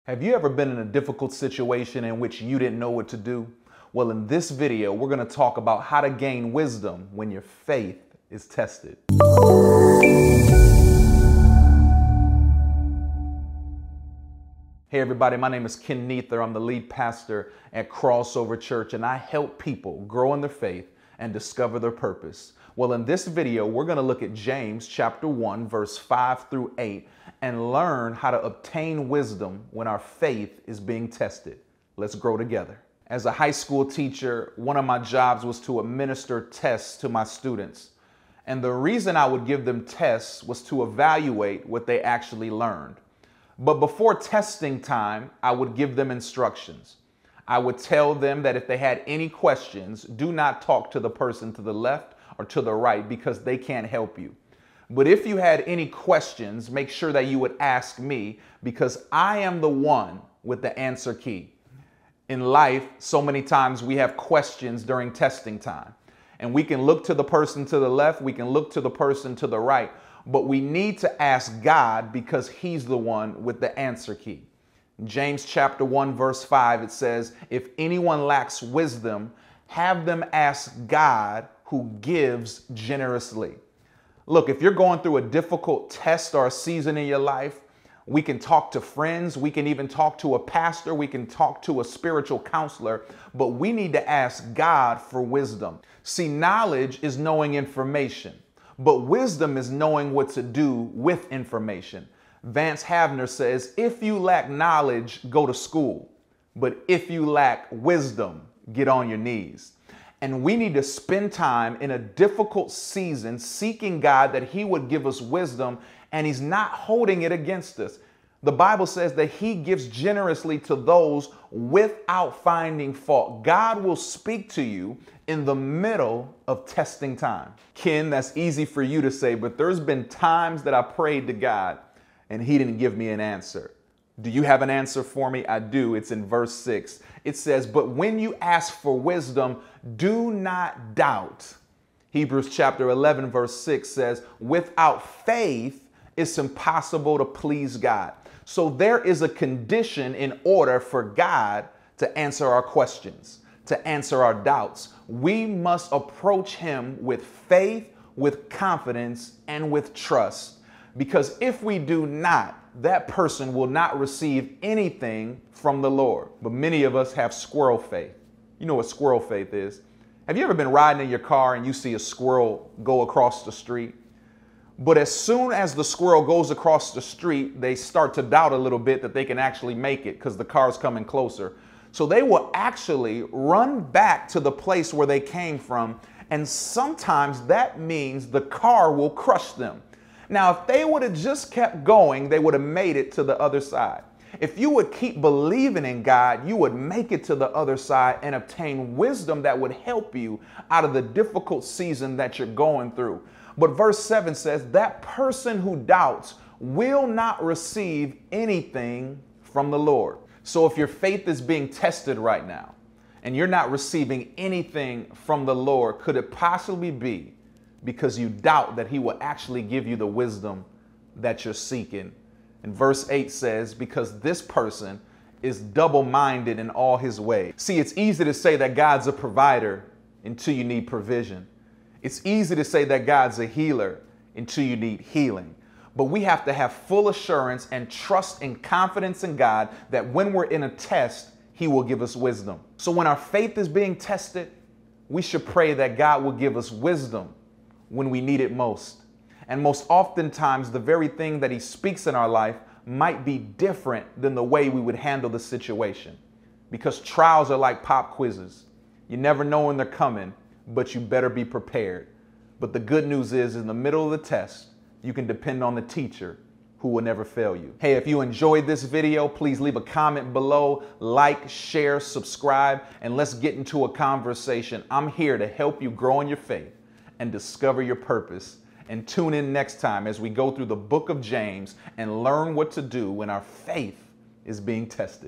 Have you ever been in a difficult situation in which you didn't know what to do? Well, in this video, we're going to talk about how to gain wisdom when your faith is tested. Hey everybody, my name is Ken Nether. I'm the lead pastor at Crossover Church, and I help people grow in their faith and discover their purpose. Well, in this video, we're going to look at James chapter 1, verse 5 through 8, and learn how to obtain wisdom when our faith is being tested. Let's grow together. As a high school teacher, one of my jobs was to administer tests to my students. And the reason I would give them tests was to evaluate what they actually learned. But before testing time, I would give them instructions. I would tell them that if they had any questions, do not talk to the person to the left or to the right because they can't help you. But if you had any questions, make sure that you would ask me because I am the one with the answer key. In life, so many times we have questions during testing time, and we can look to the person to the left, we can look to the person to the right, but we need to ask God because He's the one with the answer key. In James chapter 1, verse 5, it says, if anyone lacks wisdom, have them ask God who gives generously. Look, if you're going through a difficult test or a season in your life, we can talk to friends, we can even talk to a pastor, we can talk to a spiritual counselor, but we need to ask God for wisdom. See, knowledge is knowing information, but wisdom is knowing what to do with information. Vance Havner says, if you lack knowledge, go to school, but if you lack wisdom, get on your knees. And we need to spend time in a difficult season seeking God that He would give us wisdom, and He's not holding it against us. The Bible says that He gives generously to those without finding fault. God will speak to you in the middle of testing time. Ken, that's easy for you to say, but there's been times that I prayed to God and He didn't give me an answer. Do you have an answer for me? I do. It's in verse 6. It says, but when you ask for wisdom, do not doubt. Hebrews chapter 11, verse 6 says, without faith, it's impossible to please God. So there is a condition in order for God to answer our questions, to answer our doubts. We must approach Him with faith, with confidence, and with trust. Because if we do not, that person will not receive anything from the Lord. But many of us have squirrel faith. You know what squirrel faith is. Have you ever been riding in your car and you see a squirrel go across the street? But as soon as the squirrel goes across the street, they start to doubt a little bit that they can actually make it because the car's coming closer. So they will actually run back to the place where they came from. And sometimes that means the car will crush them. Now, if they would have just kept going, they would have made it to the other side. If you would keep believing in God, you would make it to the other side and obtain wisdom that would help you out of the difficult season that you're going through. But verse 7 says that person who doubts will not receive anything from the Lord. So if your faith is being tested right now and you're not receiving anything from the Lord, could it possibly be because you doubt that He will actually give you the wisdom that you're seeking? And verse 8 says, because this person is double-minded in all his ways. See, it's easy to say that God's a provider until you need provision. It's easy to say that God's a healer until you need healing. But we have to have full assurance and trust and confidence in God that when we're in a test, He will give us wisdom. So when our faith is being tested, we should pray that God will give us wisdom when we need it most. And most oftentimes, the very thing that He speaks in our life might be different than the way we would handle the situation. Because trials are like pop quizzes. You never know when they're coming, but you better be prepared. But the good news is, in the middle of the test, you can depend on the teacher who will never fail you. Hey, if you enjoyed this video, please leave a comment below, like, share, subscribe, and let's get into a conversation. I'm here to help you grow in your faith and discover your purpose. And tune in next time as we go through the book of James and learn what to do when our faith is being tested.